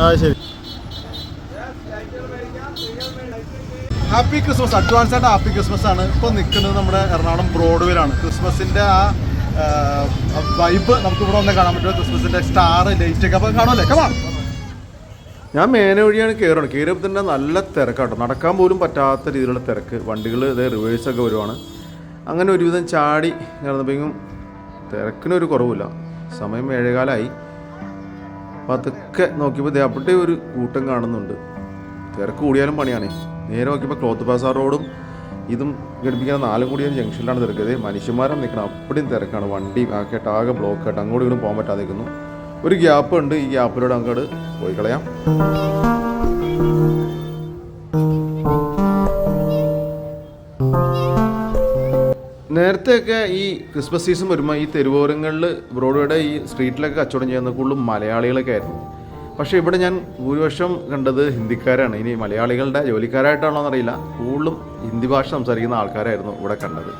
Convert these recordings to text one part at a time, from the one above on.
ആ ശരി. Happy Christmas, advance ആയിട്ട് ഹാപ്പി ക്രിസ്മസ് ആണ്. ഇപ്പോൾ നിൽക്കുന്നത് നമ്മുടെ എറണാകുളം ബ്രോഡ്വേയിലാണ്. ക്രിസ്മസിൻ്റെ ആ വൈബ് നമുക്ക് ഇവിടെ വന്ന് കാണാൻ പറ്റുമോ? ക്രിസ്മസിൻ്റെ സ്റ്റാർ ലൈറ്റൊക്കെ അപ്പോൾ കാണുമല്ലേ? കമാ. ഞാൻ മേന വഴിയാണ് കയറുന്നത്. കയറിയപ്പോൾ തന്നെ നല്ല തിരക്കാട്ടോ, നടക്കാൻ പോലും പറ്റാത്ത രീതിയിലുള്ള തിരക്ക്. വണ്ടികൾ ഇതേ റിവേഴ്സൊക്കെ വരുവാണ്. അങ്ങനെ ഒരുവിധം ചാടി നടന്നപ്പോഴേക്കും തിരക്കിനൊരു കുറവില്ല. സമയം 7:15. അപ്പോൾ അതൊക്കെ നോക്കിയപ്പോൾ അവിടെ ഒരു കൂട്ടം കാണുന്നുണ്ട്. തിരക്ക് കൂടിയാലും പണിയാണേ. നേരെ നോക്കിയപ്പോൾ ക്ലോത്ത് ബസാർ റോഡും ഇതും ഘടിപ്പിക്കുന്ന 4 കൂടിയ ജംഗ്ഷനിലാണ് തിരക്കത്. മനുഷ്യന്മാരാണ് നിൽക്കണം, അപ്പടിയും തിരക്കാണ്. വണ്ടി ആക്കിയിട്ട് ആകെ ബ്ലോക്ക് ആയിട്ട് അങ്ങോട്ടും ഇങ്ങോട്ടും പോകാൻ പറ്റാതെ നിൽക്കുന്നു. ഒരു ഗ്യാപ്പ് ഉണ്ട്, ഈ ഗ്യാപ്പിലൂടെ അങ്ങോട്ട് പോയി കളയാം. നേരത്തെയൊക്കെ ഈ ക്രിസ്മസ് സീസൺ വരുമ്പോൾ ഈ തെരുവോരങ്ങളിൽ ബ്രോഡ്വേയുടെ ഈ സ്ട്രീറ്റിലൊക്കെ കച്ചവടം ചെയ്യുന്ന കൂടുതലും മലയാളികളൊക്കെ ആയിരുന്നു. പക്ഷേ ഇവിടെ ഞാൻ ഭൂരിപക്ഷം കണ്ടത് ഹിന്ദിക്കാരാണ്. ഇനി മലയാളികളുടെ ജോലിക്കാരായിട്ടാണോ എന്നറിയില്ല, കൂടുതലും ഹിന്ദി ഭാഷ സംസാരിക്കുന്ന ആൾക്കാരായിരുന്നു ഇവിടെ കണ്ടത്.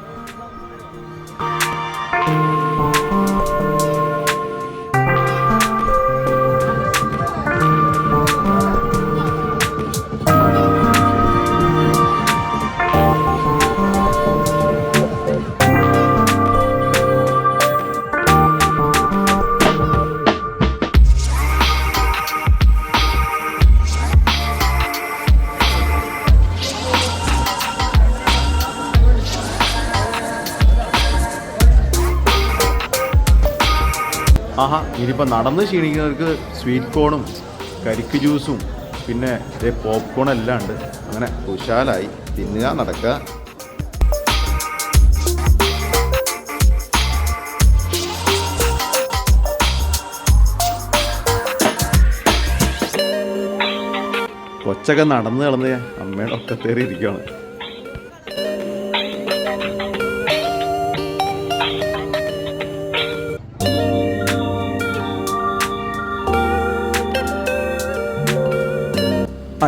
ആഹാ, ഇനിയിപ്പോൾ നടന്ന് ക്ഷീണിക്കുന്നവർക്ക് സ്വീറ്റ് കോണും കരിക്ക് ജ്യൂസും പിന്നെ പോപ്കോൺ എല്ലാം ഉണ്ട്. അങ്ങനെ കുശാലായി തിന്നുക, നടക്കുക. കൊച്ചൊക്കെ നടന്ന് കളന്ന് അമ്മയുടെ ഒക്കെ കയറിയിരിക്കുകയാണ്.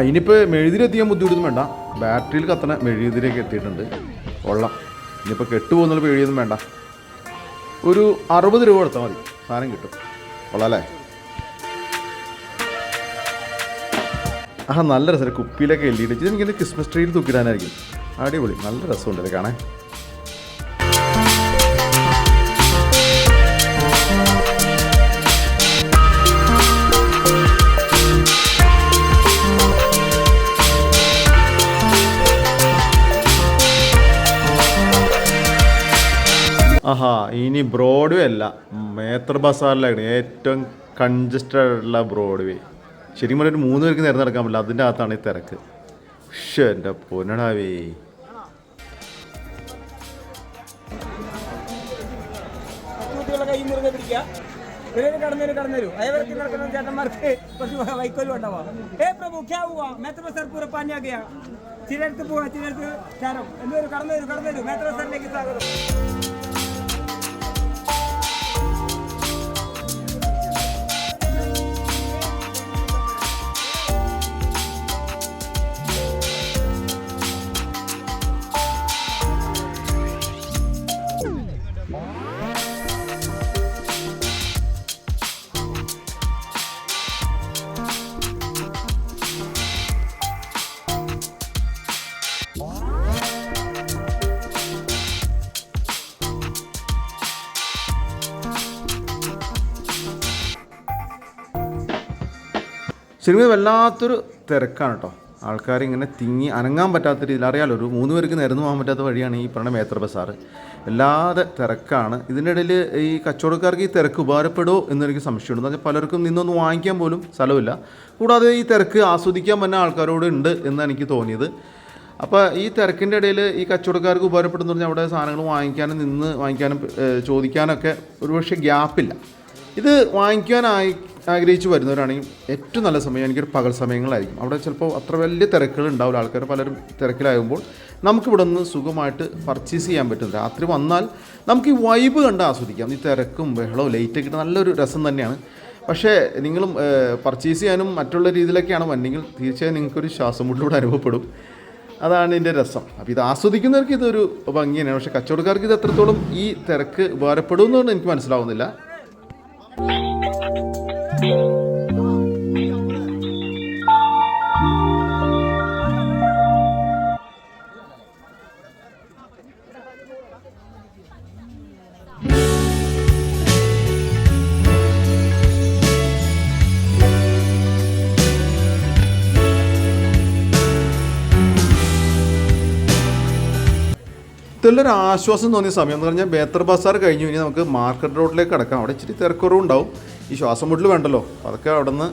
ഇനിയിപ്പോൾ മെഴുതിരെത്തിയാൻ ബുദ്ധിമുട്ടൊന്നും വേണ്ട. ബാറ്ററിയിൽ കത്തണ മെഴുതിരൊക്കെ എത്തിയിട്ടുണ്ട്. കൊള്ളാം. ഇനിയിപ്പോൾ കെട്ടുപോകുന്നുള്ള പേടിയൊന്നും വേണ്ട. ഒരു 60 രൂപ കൊടുത്താൽ മതി, സാധനം കിട്ടും. കൊള്ളാം അല്ലേ? നല്ല രസം. കുപ്പിയിലൊക്കെ എഴുതിയിട്ട് ഇതെനിക്ക് ക്രിസ്മസ് ട്രീയിൽ തൂക്കിടാനായിരിക്കും. അടിപൊളി, നല്ല രസമുണ്ടല്ലേ കാണാൻ. ഇനി ബ്രോഡ്വേ അല്ല, മേത്ര ബസാറിലാണ് ഏറ്റവും കൺജസ്റ്റഡ് ഉള്ള ബ്രോഡ്വേ. ശരിക്കും പറഞ്ഞാൽ 3 പേർക്ക് നേരം നടക്കാൻ പറ്റില്ല, അതിൻ്റെ അകത്താണ് ഈ തിരക്ക്. പക്ഷേ എൻ്റെ പൊന്നടാവേ. ശരിക്കും വല്ലാത്തൊരു തിരക്കാണ് കേട്ടോ. ആൾക്കാരിങ്ങനെ തിങ്ങി അനങ്ങാൻ പറ്റാത്ത രീതിയിൽ, അറിയാലോ ഒരു 3 പേർക്ക് നിരന്നു പോകാൻ പറ്റാത്ത വഴിയാണ് ഈ പറഞ്ഞ മേത്ര ബസാറ്. വല്ലാതെ തിരക്കാണ്. ഇതിൻ്റെ ഇടയിൽ ഈ കച്ചവടക്കാർക്ക് ഈ തിരക്ക് ഉപകാരപ്പെടുമോ എന്നെനിക്ക് സംശയമുണ്ട്. എന്ന് വെച്ചാൽ പലർക്കും നിന്നൊന്ന് വാങ്ങിക്കാൻ പോലും സ്ഥലമില്ല. കൂടാതെ ഈ തിരക്ക് ആസ്വദിക്കാൻ പറ്റുന്ന ആൾക്കാരോട് ഉണ്ട് എന്നാണ് എനിക്ക് തോന്നിയത്. അപ്പോൾ ഈ തിരക്കിൻ്റെ ഇടയിൽ ഈ കച്ചവടക്കാർക്ക് ഉപകാരപ്പെടുന്നു പറഞ്ഞാൽ അവിടെ സാധനങ്ങൾ വാങ്ങിക്കാനും നിന്ന് വാങ്ങിക്കാനും ചോദിക്കാനൊക്കെ ഒരുപക്ഷെ ഗ്യാപ്പില്ല. ഇത് ആഗ്രഹിച്ച് വരുന്നവരാണെങ്കിൽ ഏറ്റവും നല്ല സമയം എനിക്കൊരു പകൽ സമയങ്ങളായിരിക്കും. അവിടെ ചിലപ്പോൾ അത്ര വലിയ തിരക്കുകൾ ഉണ്ടാവില്ല. ആൾക്കാർ പലരും തിരക്കിലാകുമ്പോൾ നമുക്കിവിടെ നിന്ന് സുഖമായിട്ട് പർച്ചേസ് ചെയ്യാൻ പറ്റും. രാത്രി വന്നാൽ നമുക്ക് ഈ വൈബ് കണ്ട് ആസ്വദിക്കാം. ഈ തിരക്കും ബഹളവും ലൈറ്റൊക്കെ ഇട്ട് നല്ലൊരു രസം തന്നെയാണ്. പക്ഷേ നിങ്ങളും പർച്ചേസ് ചെയ്യാനും മറ്റുള്ള രീതിയിലൊക്കെയാണ് വന്നെങ്കിൽ തീർച്ചയായും നിങ്ങൾക്കൊരു ശ്വാസം മുട്ടിലൂടെ അനുഭവപ്പെടും. അതാണ് ഇതിൻ്റെ രസം. അപ്പോൾ ഇത് ആസ്വദിക്കുന്നവർക്ക് ഇതൊരു ഭംഗി തന്നെയാണ്. പക്ഷേ കച്ചവടക്കാർക്ക് ഇത് എത്രത്തോളം ഈ തിരക്ക് ഉപകാരപ്പെടുമെന്നാണ് എനിക്ക് മനസ്സിലാവുന്നില്ല. ഇതെല്ലൊരു ആശ്വാസം തോന്നിയ സമയം എന്ന് പറഞ്ഞാൽ ബേത്തർ ബസാർ കഴിഞ്ഞു ഇനി നമുക്ക് മാർക്കറ്റ് റോഡിലേക്ക് കടക്കാം. അവിടെ ഇച്ചിരി തിരക്കുറവുണ്ടാവും. ഈ ശ്വാസം മുട്ടൽ വേണ്ടല്ലോ. അതൊക്കെ അവിടെ നിന്ന്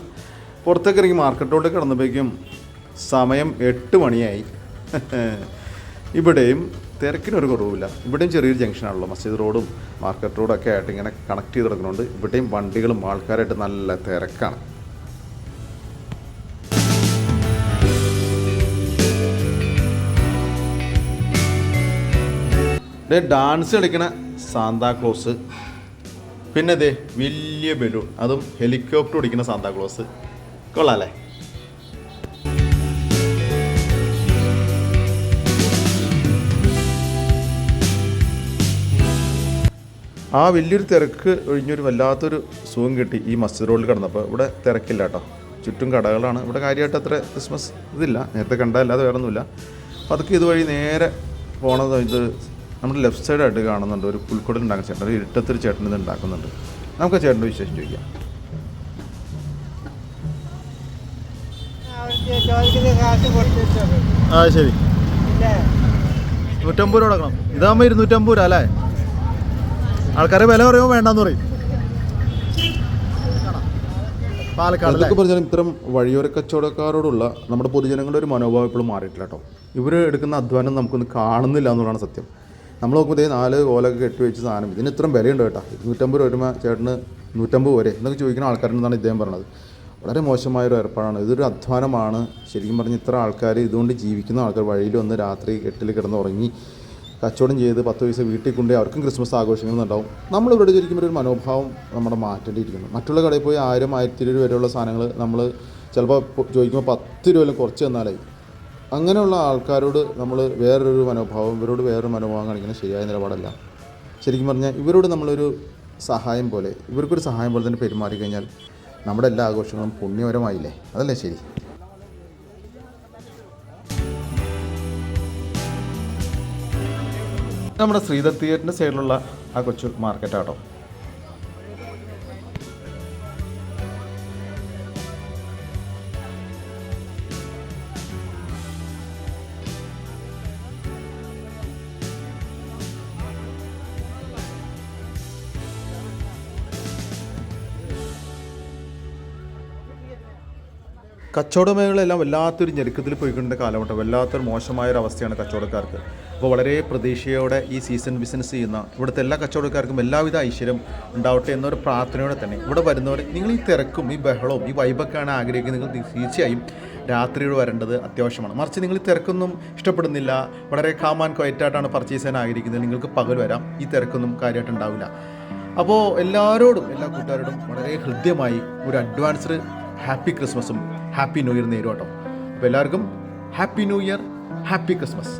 പുറത്തേക്ക് ഇറങ്ങി മാർക്കറ്റ് റോഡിലേക്ക് കടന്നപ്പോഴേക്കും സമയം 8 മണിയായി. ഇവിടെയും തിരക്കിനൊരു കുറവില്ല. ഇവിടെയും ചെറിയൊരു ജംഗ്ഷനാണല്ലോ. മസ്ജിദ് റോഡും മാർക്കറ്റ് റോഡൊക്കെ ആയിട്ട് ഇങ്ങനെ കണക്ട് ചെയ്ത് കിടക്കുന്നുണ്ട്. ഇവിടെയും വണ്ടികളും ആൾക്കാരായിട്ട് നല്ല തിരക്കാണ്. ഡാൻസ് കളിക്കണ സാന്താക്ലോസ്, പിന്നെ അതെ വലിയ ബലൂൺ, അതും ഹെലികോപ്റ്റർ ഓടിക്കുന്ന സാന്താക്ലോസ്. കൊള്ളാല്ലേ? ആ വലിയൊരു തിരക്ക് ഒഴിഞ്ഞൊരു വല്ലാത്തൊരു സുഖം കിട്ടി ഈ മസ്ജിദ് റോഡിൽ കിടന്നപ്പോൾ. ഇവിടെ തിരക്കില്ല കേട്ടോ. ചുറ്റും കടകളാണ്. ഇവിടെ കാര്യമായിട്ട് അത്ര ക്രിസ്മസ് ഇതില്ല. നേരത്തെ കണ്ടല്ലാതെ വേറെ ഒന്നുമില്ല. അപ്പോൾ അതൊക്കെ ഇതുവഴി നേരെ പോണത് ഇത് നമ്മുടെ ലെഫ്റ്റ് സൈഡായിട്ട് കാണുന്നുണ്ട്. ഒരു പുൽക്കൊടിൽ ഉണ്ടാക്കുന്ന ചേട്ടൻ, ഒരു ഇരുട്ടത്തൊരു ചേട്ടൻ ഇത് ഉണ്ടാക്കുന്നുണ്ട്. നമുക്ക് ചേട്ടൻ്റെ വിശേഷം ചോദിക്കാം. ആ ശരി, 150 രൂപ കൊടുക്കണം. ഇതാകുമ്പോൾ 250 രൂപ അല്ലേ? ആൾക്കാരെ വില പറയുമ്പോൾ വേണ്ടെന്ന് പറയും. പാലക്കാട് എന്തൊക്കെ പറഞ്ഞാലും ഇത്തരം വഴിയോര കച്ചവടക്കാരോടുള്ള നമ്മുടെ പൊതുജനങ്ങളുടെ ഒരു മനോഭാവം ഇപ്പോഴും മാറിയിട്ടില്ല കേട്ടോ. ഇവർ എടുക്കുന്ന അധ്വാനം നമുക്കൊന്ന് കാണുന്നില്ല എന്നുള്ളതാണ് സത്യം. നമ്മൾ നോക്കുമ്പോൾ 4 കോലൊക്കെ കെട്ടി വെച്ച സാധനം ഇതിന് ഇത്രയും വിലയുണ്ട് കേട്ടോ. 250 രൂപ വരുമ്പോൾ ചേട്ടന് 150 വരെ എന്നൊക്കെ ചോദിക്കുന്ന ആൾക്കാരെന്നാണ് ഇദ്ദേഹം പറഞ്ഞത്. വളരെ മോശമായൊരു ഏർപ്പാടാണ്. ഇതൊരു അധ്വാനമാണ്. ശരിക്കും പറഞ്ഞ് ഇത്ര ആൾക്കാർ ഇതുകൊണ്ട് ജീവിക്കുന്ന ആൾക്കാർ വഴിയിൽ വന്ന് രാത്രി 8 കിടന്ന് ഉറങ്ങി കച്ചവടം ചെയ്ത് 10 പൈസ വീട്ടിൽ കൊണ്ടേ അവർക്കും ക്രിസ്മസ് ആഘോഷങ്ങളുണ്ടാവും. നമ്മളിവിടെ ശരിക്കും ഒരു മനോഭാവം നമ്മുടെ മാറ്റേണ്ടിയിരിക്കുന്നു. മറ്റുള്ള കടയിൽ പോയി 1000, 1020 വരെയുള്ള സാധനങ്ങൾ നമ്മൾ ചിലപ്പോൾ ചോദിക്കുമ്പോൾ 10 രൂപയിലും കുറച്ച് തന്നാലായി. അങ്ങനെയുള്ള ആൾക്കാരോട് നമ്മൾ വേറൊരു മനോഭാവം, ഇവരോട് വേറൊരു മനോഭാവം കാണിക്കുന്നത് ശരിയായ നിലപാടല്ല. ശരിക്കും പറഞ്ഞാൽ ഇവരോട് നമ്മളൊരു സഹായം പോലെ, ഇവർക്കൊരു സഹായം പോലെ തന്നെ പെരുമാറി കഴിഞ്ഞാൽ നമ്മുടെ എല്ലാ ആഘോഷങ്ങളും പുണ്യപരമായില്ലേ? അതല്ലേ ശരി? നമ്മുടെ ശ്രീധർ തിയേറ്ററിൻ്റെ സൈഡിലുള്ള ആ കൊച്ചു മാർക്കറ്റാട്ടോ. കച്ചവട മേഖലയെല്ലാം വല്ലാത്തൊരു ഞെരുക്കത്തിൽ പോയിക്കൊണ്ട കാലഘട്ടം. വല്ലാത്തൊരു മോശമായൊരവസ്ഥയാണ് കച്ചവടക്കാർക്ക്. അപ്പോൾ വളരെ പ്രതീക്ഷയോടെ ഈ സീസൺ ബിസിനസ് ചെയ്യുന്ന ഇവിടുത്തെ എല്ലാ കച്ചവടക്കാർക്കും എല്ലാവിധ ഐശ്വര്യം ഉണ്ടാവട്ടെ എന്നൊരു പ്രാർത്ഥനയോടെ തന്നെ ഇവിടെ വരുന്നവർ, നിങ്ങൾ ഈ തിരക്കും ഈ ബഹളവും ഈ വൈബൊക്കെയാണ് ആഗ്രഹിക്കുന്നത്, നിങ്ങൾ തീർച്ചയായും രാത്രിയോട് വരേണ്ടത് അത്യാവശ്യമാണ്. മറിച്ച് നിങ്ങൾ ഈ തിരക്കൊന്നും ഇഷ്ടപ്പെടുന്നില്ല, വളരെ കാം ആൻഡ് ക്വയറ്റായിട്ടാണ് പർച്ചേസ് ചെയ്യാൻ ആഗ്രഹിക്കുന്നത്, നിങ്ങൾക്ക് പകൽ വരാം. ഈ തിരക്കൊന്നും കാര്യമായിട്ട് ഉണ്ടാവില്ല. അപ്പോൾ എല്ലാവരോടും, എല്ലാ കൂട്ടുകാരോടും വളരെ ഹൃദ്യമായി ഒരു അഡ്വാൻസ്ഡ് ഹാപ്പി ക്രിസ്മസും ഹാപ്പി ന്യൂ ഇയർ നേരും കേട്ടോ. അപ്പോൾ എല്ലാവർക്കും happy new year, happy Christmas.